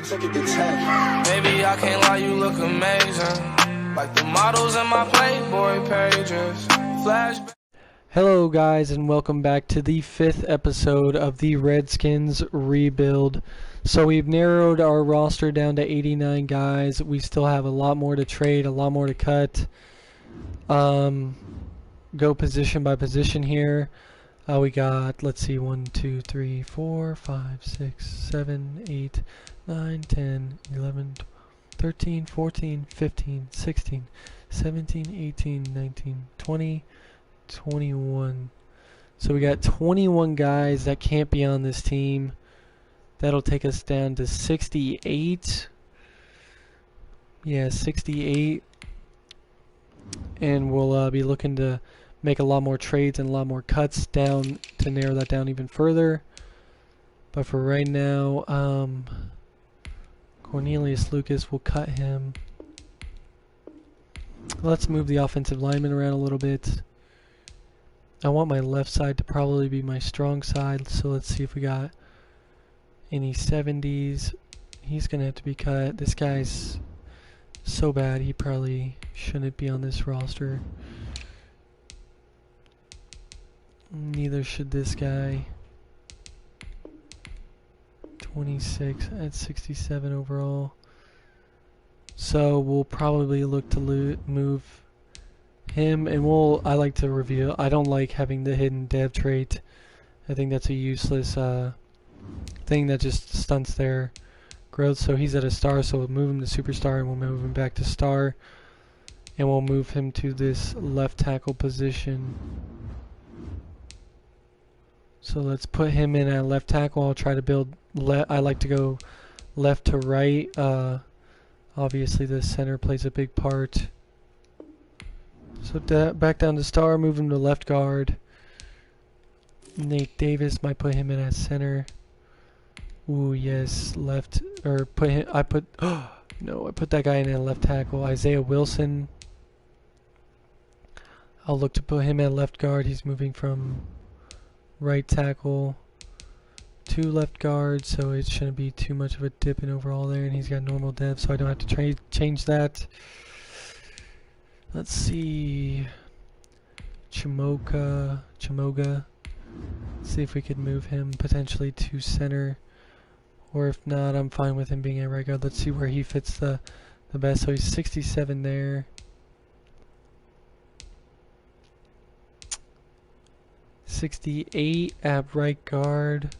Baby, I can't lie, you look amazing. Like the models in my Playboy pages. Flashback. Hello guys, and welcome back to the 5th episode of the Redskins rebuild. So we've narrowed our roster down to 89 guys. We still have a lot more to trade, a lot more to cut. Go position by position here. We got, let's see, 1, 2, 3, 4, 5, 6, 7, 8, 9, 10, 11, 13, 14, 15, 16, 17, 18, 19, 20, 21. So we got 21 guys that can't be on this team. That'll take us down to 68. Yeah, 68. And we'll be looking to make a lot more trades and a lot more cuts down to narrow that down even further. But for right now, Cornelius Lucas, will cut him. Let's move the offensive lineman around a little bit. I want my left side to probably be my strong side, so let's see if we got any 70s. He's gonna have to be cut. This guy's so bad, he probably shouldn't be on this roster. Neither should this guy. 26 at 67 overall. So we'll probably look to move him, and I like to reveal. I don't like having the hidden dev trait. I think that's a useless thing that just stunts their growth. So he's at a star, so we'll move him to superstar, and we'll move him back to star, and we'll move him to this left tackle position. So let's put him in at left tackle. I'll try to build. I like to go left to right. Obviously, the center plays a big part. So back down to star, move him to left guard. Nate Davis, might put him in at center. Ooh, yes, left, or put him, I put that guy in at left tackle. Isaiah Wilson, I'll look to put him at left guard. He's moving from right tackle to left guard, so it shouldn't be too much of a dip in overall there, and he's got normal depth, so I don't have to change that. Let's see, Chimoga. See if we could move him potentially to center, or if not, I'm fine with him being at right guard. Let's see where he fits the best. So he's 67 there. 68 at right guard.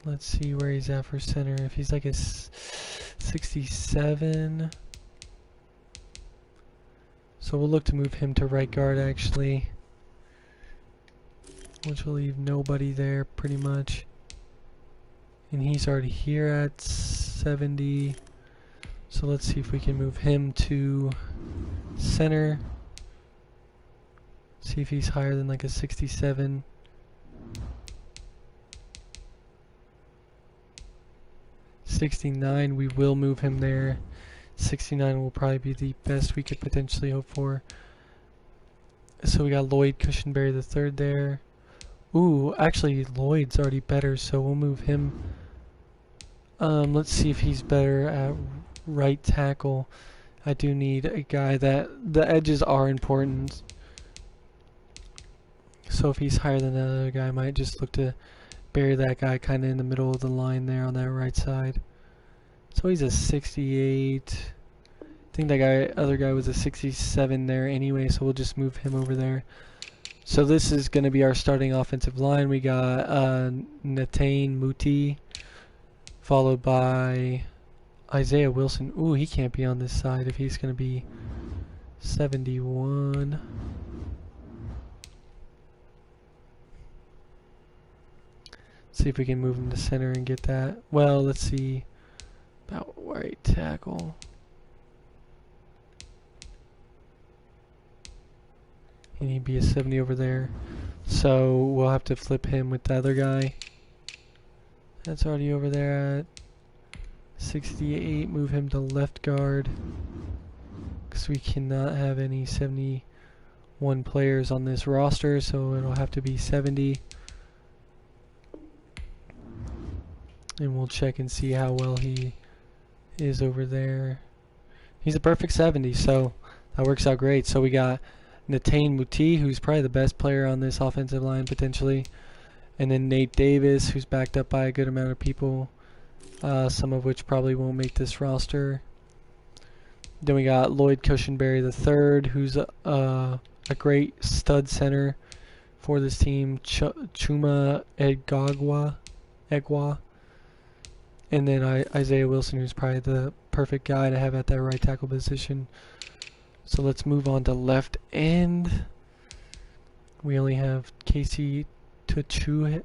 Let's see where he's at for center. If he's like a 67. So we'll look to move him to right guard actually, which will leave nobody there pretty much. And he's already here at 70. So let's see if we can move him to center. See if he's higher than like a 67. '69, we will move him there. 69 will probably be the best we could potentially hope for. So we got Lloyd Cushenberry the third there. Ooh, actually Lloyd's already better, so we'll move him. Let's see if he's better at right tackle. I do need a guy that the edges are important. So if he's higher than the other guy, I might just look to bury that guy kind of in the middle of the line there on that right side. So he's a 68. I think that other guy was a 67 there anyway, so we'll just move him over there. So this is going to be our starting offensive line. We got Natane Muti, followed by Isaiah Wilson. Ooh, he can't be on this side if he's going to be 71. See if we can move him to center and get that. Well, let's see about right tackle. He need to be a 70 over there, so we'll have to flip him with the other guy. That's already over there at 68. Move him to left guard, because we cannot have any 71 players on this roster, so it'll have to be 70. And we'll check and see how well he is over there. He's a perfect 70, so that works out great. So we got Natane Muti, who's probably the best player on this offensive line potentially. And then Nate Davis, who's backed up by a good amount of people, some of which probably won't make this roster. Then we got Lloyd Cushenberry III, who's a great stud center for this team. Chuma Egwa. And then Isaiah Wilson, who's probably the perfect guy to have at that right tackle position. So let's move on to left end. We only have Casey Tuhill,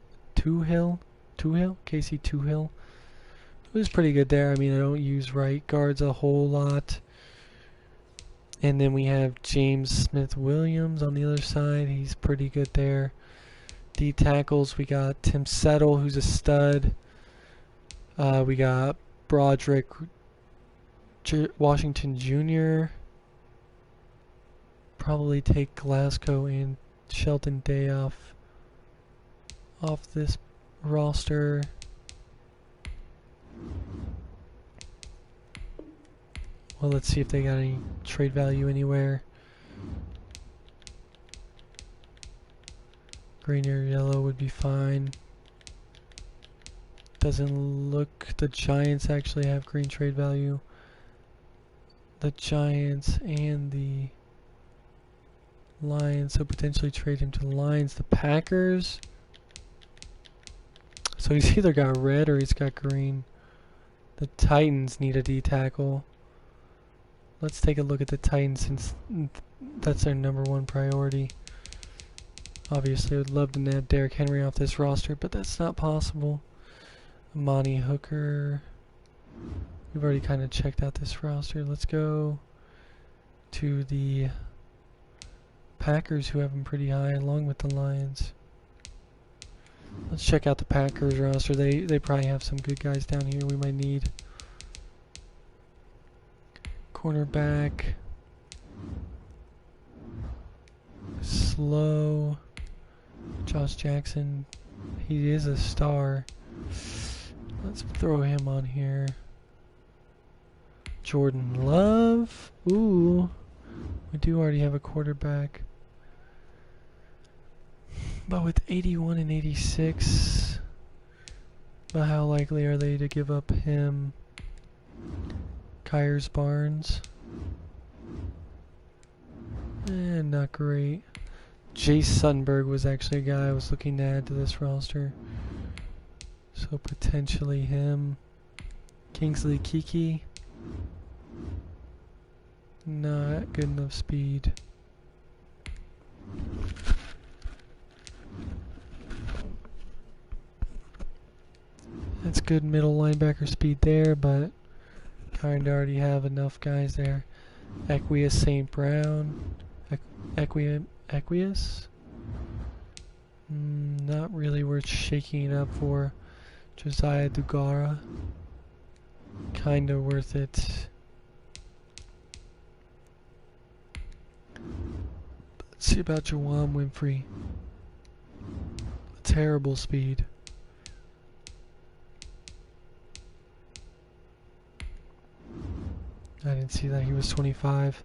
who's pretty good there. I mean, I don't use right guards a whole lot. And then we have James Smith-Williams on the other side. He's pretty good there. D tackles, we got Tim Settle, who's a stud. We got Broderick Washington Jr. Probably take Glasgow and Shelton Day off this roster. Well, let's see if they got any trade value anywhere. Green or yellow would be fine. Doesn't look, the Giants actually have green trade value. The Giants and the Lions, so potentially trade him to the Lions. The Packers, so he's either got red or he's got green. The Titans need a D tackle. Let's take a look at the Titans since that's their #1 priority. Obviously, I would love to nab Derrick Henry off this roster, but that's not possible. Amani Hooker. We've already kind of checked out this roster. Let's go to the Packers, who have them pretty high, along with the Lions. Let's check out the Packers roster. They probably have some good guys down here we might need. Cornerback. Slow. Josh Jackson. He is a star. Let's throw him on here. Jordan Love. Ooh. We do already have a quarterback. But with 81 and 86, but how likely are they to give up him? Kyers Barnes. Not great. Jace Suttonberg was actually a guy I was looking to add to this roster. So potentially him. Kingsley Kiki. Not good enough speed. That's good middle linebacker speed there, but kind of already have enough guys there. Equius St. Brown. Equius? Not really worth shaking it up for. Josiah Dugara. Kind of worth it. Let's see about Jawan Winfrey. Terrible speed. I didn't see that he was 25.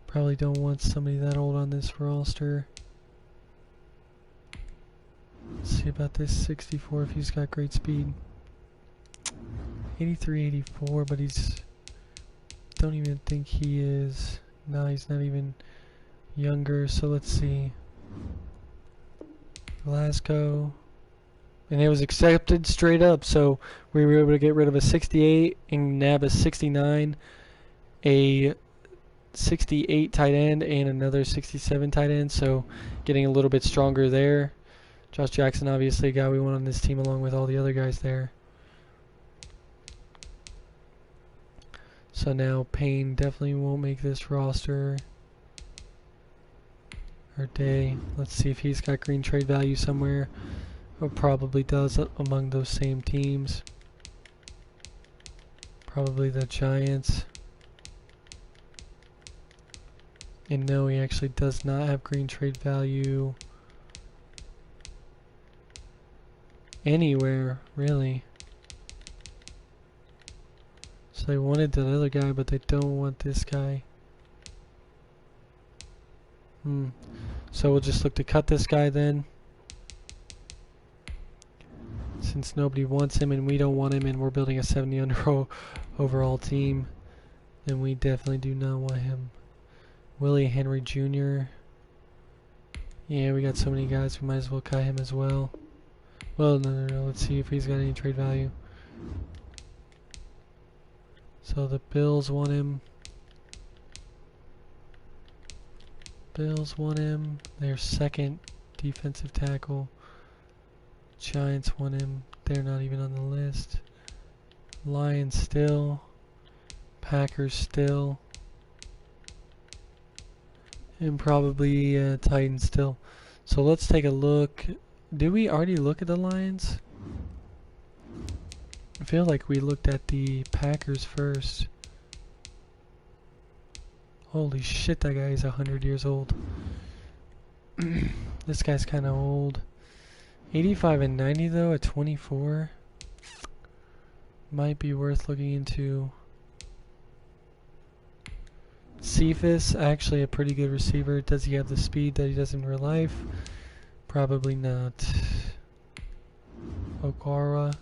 Probably don't want somebody that old on this roster. Let's see about this 64 if he's got great speed. 83, 84, but don't even think he is. No, he's not even younger, so let's see. Glasgow. And it was accepted straight up, so we were able to get rid of a 68 and nab a 69, a 68 tight end, and another 67 tight end, so getting a little bit stronger there. Josh Jackson, obviously a guy we want on this team along with all the other guys there. So now Payne definitely won't make this roster. Or Day. Let's see if he's got green trade value somewhere. Or probably does among those same teams. Probably the Giants. And no, he actually does not have green trade value anywhere, really. So they wanted that other guy, but they don't want this guy. So we'll just look to cut this guy then. Since nobody wants him and we don't want him and we're building a 70 under overall team, then we definitely do not want him. Willie Henry Jr. Yeah, we got so many guys, we might as well cut him as well. Well, no. Let's see if he's got any trade value. So the Bills want him. Bills want him. Their second defensive tackle. Giants want him. They're not even on the list. Lions still. Packers still. And probably Titans still. So let's take a look. Did we already look at the Lions? I feel like we looked at the Packers first. Holy shit, that guy is 100 years old. This guy's kind of old. 85 and 90 though at 24. Might be worth looking into. Cephas, actually a pretty good receiver. Does he have the speed that he does in real life? Probably not. Okara,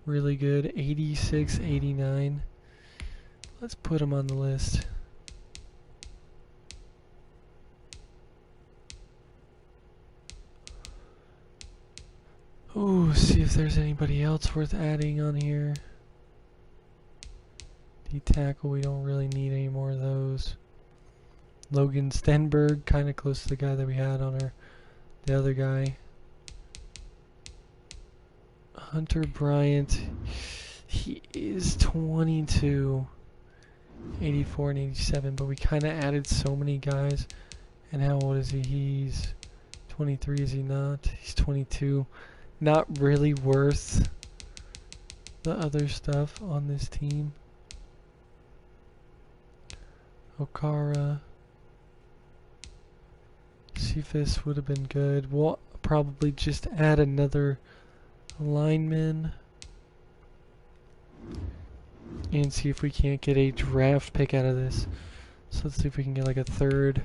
really good. 86, 89. Let's put him on the list. Ooh, see if there's anybody else worth adding on here. D-tackle, we don't really need any more of those. Logan Stenberg, kind of close to the guy that we had on the other guy. Hunter Bryant, he is 22, 84 and 87, but we kind of added so many guys. And how old is he? He's 23, is he not? He's 22. Not really worth the other stuff on this team. Okara. Cephas would have been good. We'll probably just add another lineman and see if we can't get a draft pick out of this. So let's see if we can get like a third.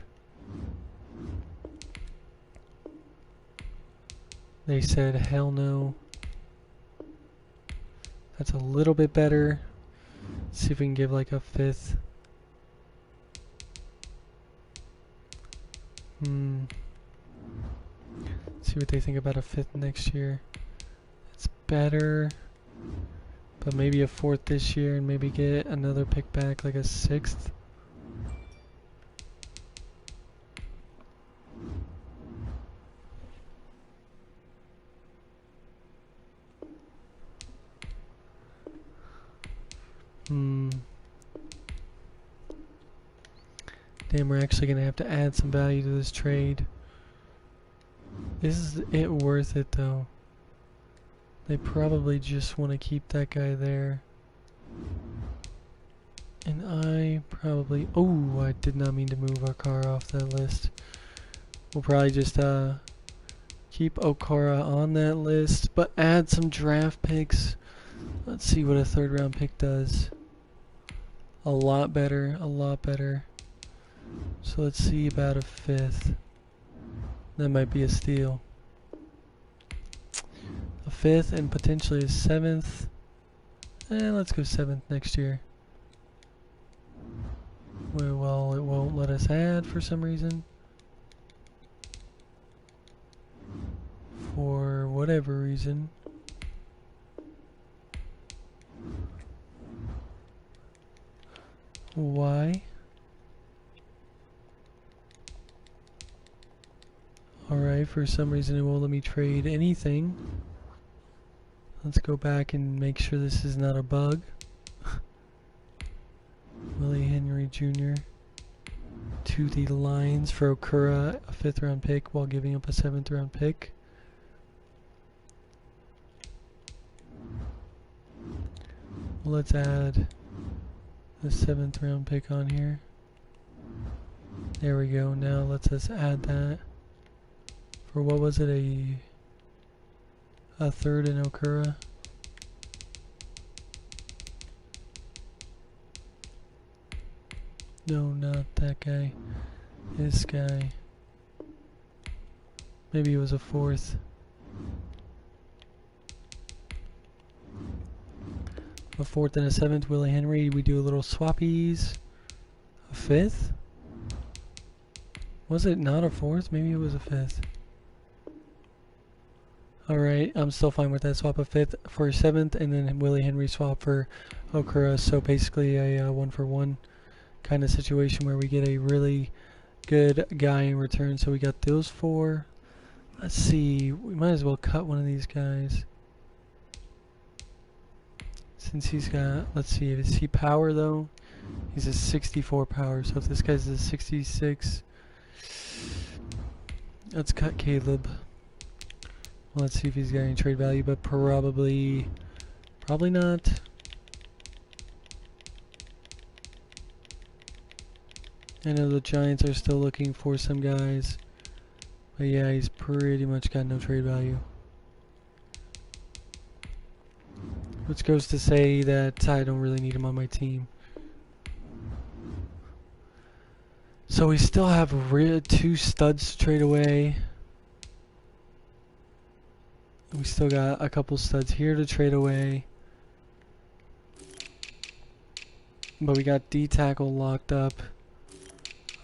They said hell no. That's a little bit better. Let's see if we can give like a fifth. See what they think about a fifth next year. It's better, but maybe a fourth this year and maybe get another pick back, like a sixth. Damn, we're actually gonna have to add some value to this trade. Is it worth it though? They probably just want to keep that guy there. And I probably... Oh, I did not mean to move Okara off that list. We'll probably just keep Okara on that list, but add some draft picks. Let's see what a third round pick does. A lot better, a lot better. So let's see about a fifth. That might be a steal. A fifth and potentially a seventh. Let's go seventh next year. Well, it won't let us add for some reason. For whatever reason. Why? Alright, for some reason it won't let me trade anything. Let's go back and make sure this is not a bug. Willie Henry Jr. to the Lions for Okura, a 5th round pick while giving up a 7th round pick. Let's add the 7th round pick on here. There we go. Now let's just add that. For what was it, a third in Okura? No, not that guy. This guy. Maybe it was a 4th. A 4th and a 7th. Willie Henry. We do a little swappies. A 5th? Was it not a 4th? Maybe it was a 5th. Alright, I'm still fine with that. Swap a 5th for a 7th, and then Willie Henry swap for Okura. So basically a 1-for-1 kind of situation where we get a really good guy in return. So we got those 4. Let's see, we might as well cut one of these guys. Since he's got, let's see, is he power though? He's a 64 power, so if this guy's a 66, let's cut Caleb. Well, let's see if he's got any trade value, but probably not. I know the Giants are still looking for some guys, but yeah, he's pretty much got no trade value. Which goes to say that I don't really need him on my team. So we still have 2 studs to trade away. We still got a couple studs here to trade away. But we got D tackle locked up.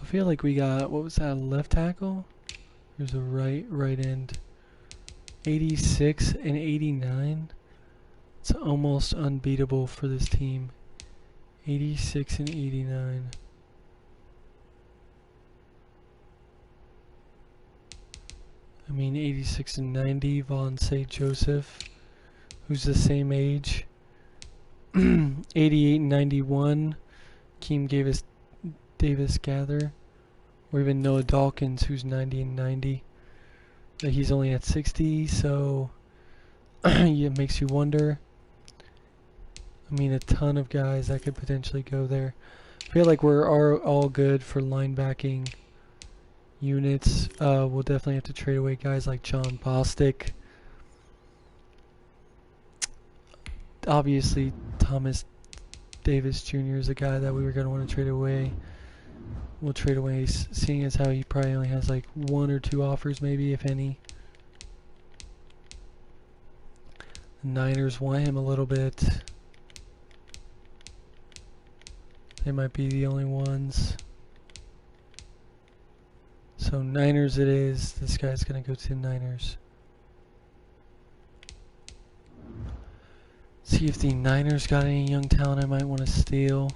I feel like we got, what was that, left tackle? There's a right end. 86 and 89. It's almost unbeatable for this team. 86 and 89. I mean 86 and 90, Von St. Joseph, who's the same age. 88 and 91, Keem Davis Gather. Or even Noah Dawkins, who's 90 and 90. But he's only at 60, so it makes you wonder. I mean, a ton of guys that could potentially go there. I feel like we're all good for linebacking units. We'll definitely have to trade away guys like John Bostic. Obviously, Thomas Davis Jr. is a guy that we were going to want to trade away. We'll trade away, seeing as how he probably only has like 1 or 2 offers, maybe, if any. The Niners want him a little bit. They might be the only ones. So Niners it is. This guy's going to go to the Niners. See if the Niners got any young talent I might want to steal.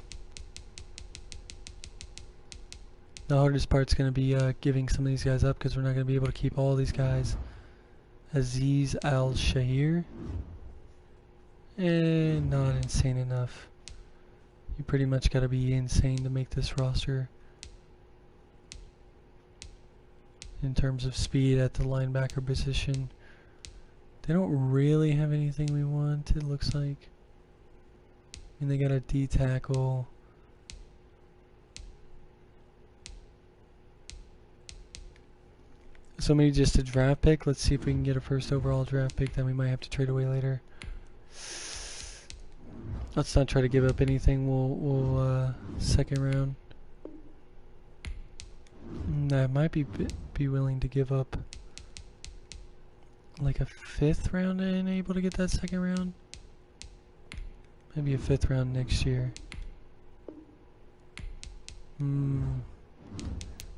The hardest part's going to be giving some of these guys up because we're not going to be able to keep all these guys. Aziz Al-Shahir. And not insane enough. You pretty much got to be insane to make this roster. In terms of speed at the linebacker position. They don't really have anything we want, it looks like. I mean, they got a D tackle. So maybe just a draft pick. Let's see if we can get a first overall draft pick that we might have to trade away later. Let's not try to give up anything. We'll second round. I might be willing to give up like a 5th round and able to get that second round. Maybe a 5th round next year.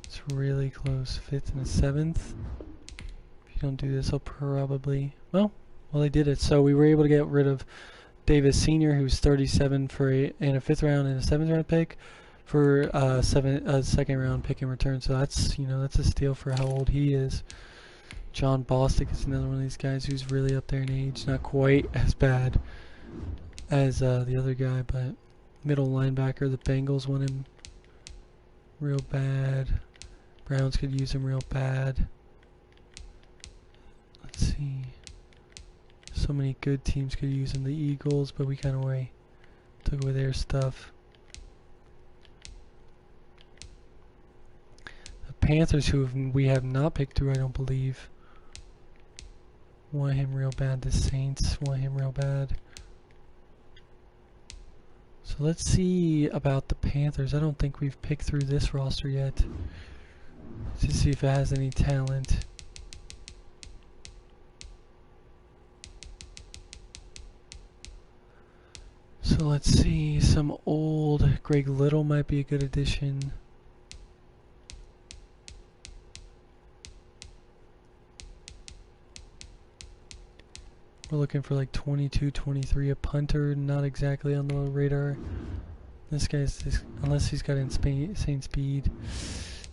It's really close. 5th and a 7th. If you don't do this, I'll probably... Well, they did it. So we were able to get rid of Davis Sr., who's 37 for and a 5th round and a 7th round pick for a second round pick in return. So that's, that's a steal for how old he is. John Bostic is another one of these guys who's really up there in age. Not quite as bad as the other guy, but middle linebacker. The Bengals want him real bad. Browns could use him real bad. Let's see. So many good teams could use him. The Eagles, but we kind of took away their stuff. The Panthers, who we have not picked through, I don't believe. Want him real bad. The Saints want him real bad. So let's see about the Panthers. I don't think we've picked through this roster yet to see if it has any talent. So let's see, some old Greg Little might be a good addition. We're looking for like 22, 23, a punter, not exactly on the radar. This guy's, unless he's got insane speed.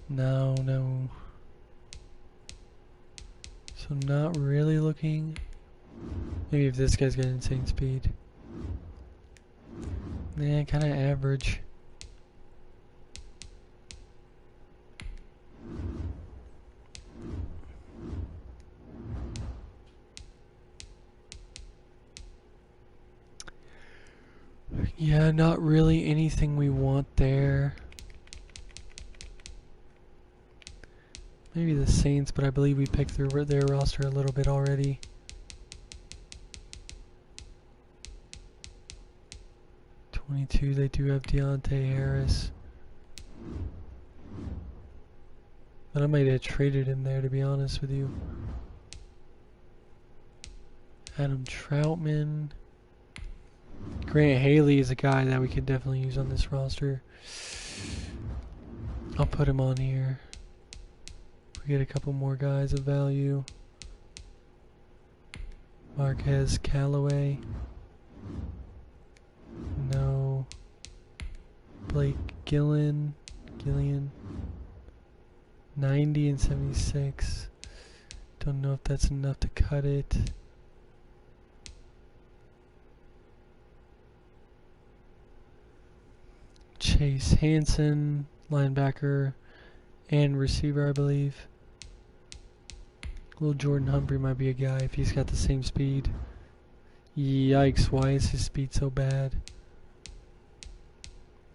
No. So not really looking. Maybe if this guy's got insane speed. Yeah, kind of average. Yeah, not really anything we want there. Maybe the Saints, but I believe we picked through their roster a little bit already. They do have Deontay Harris. But I might have traded him there, to be honest with you. Adam Troutman. Grant Haley is a guy that we could definitely use on this roster. I'll put him on here. We get a couple more guys of value. Marquez Callaway. No. Blake Gillian. 90 and 76. Don't know if that's enough to cut it. Chase Hansen, linebacker and receiver, I believe. Little Jordan Humphrey might be a guy if he's got the same speed. Yikes, why is his speed so bad?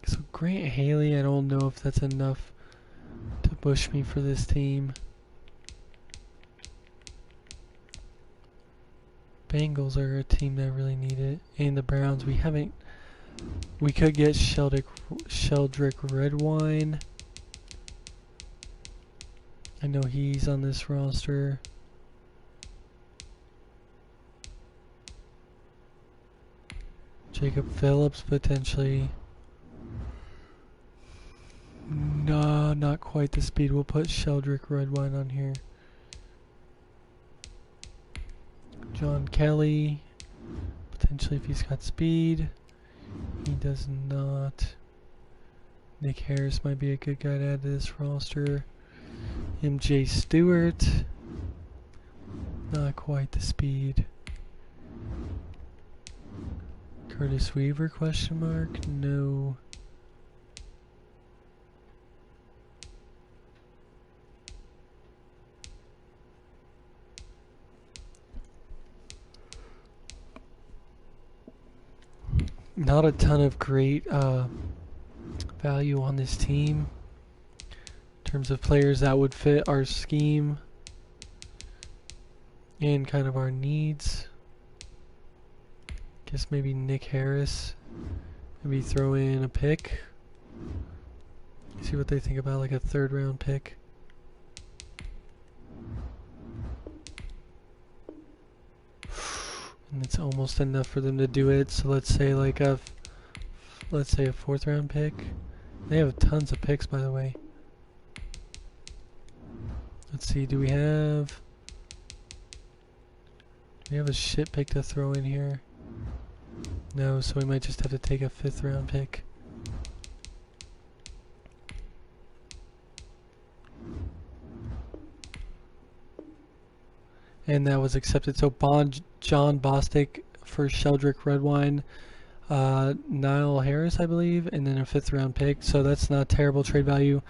So Grant Haley, I don't know if that's enough to push me for this team. Bengals are a team that really need it. And the Browns, we could get Sheldrick Redwine. I know he's on this roster. Jacob Phillips potentially. No, not quite the speed. We'll put Sheldrick Redwine on here. John Kelly, potentially if he's got speed. He does not. Nick Harris might be a good guy to add to this roster. MJ Stewart, not quite the speed. Curtis Weaver, question mark? No. Not a ton of great value on this team in terms of players that would fit our scheme and kind of our needs. Guess maybe Nick Harris. Maybe throw in a pick. See what they think about like a 3rd round pick. And it's almost enough for them to do it. So let's say like a 4th round pick. They have tons of picks, by the way. Let's see, do we have a shit pick to throw in here? No, so we might just have to take a 5th round pick. And that was accepted. So John Bostic for Sheldrick Redwine, Niall Harris, I believe, and then a 5th round pick. So that's not terrible trade value.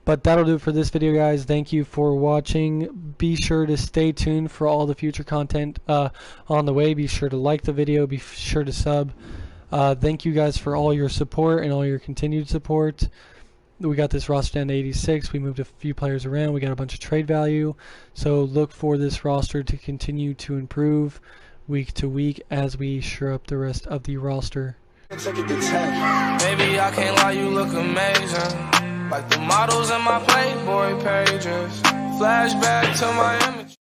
But that'll do it for this video, guys. Thank you for watching. Be sure to stay tuned for all the future content on the way. Be sure to like the video. Be sure to sub. Thank you guys for all your support and all your continued support. We got this roster down to 86. We moved a few players around. We got a bunch of trade value. So look for this roster to continue to improve week to week as we shore up the rest of the roster. Baby, I can't lie, you look amazing. Like the models in my Playboy pages. Flashback to my image.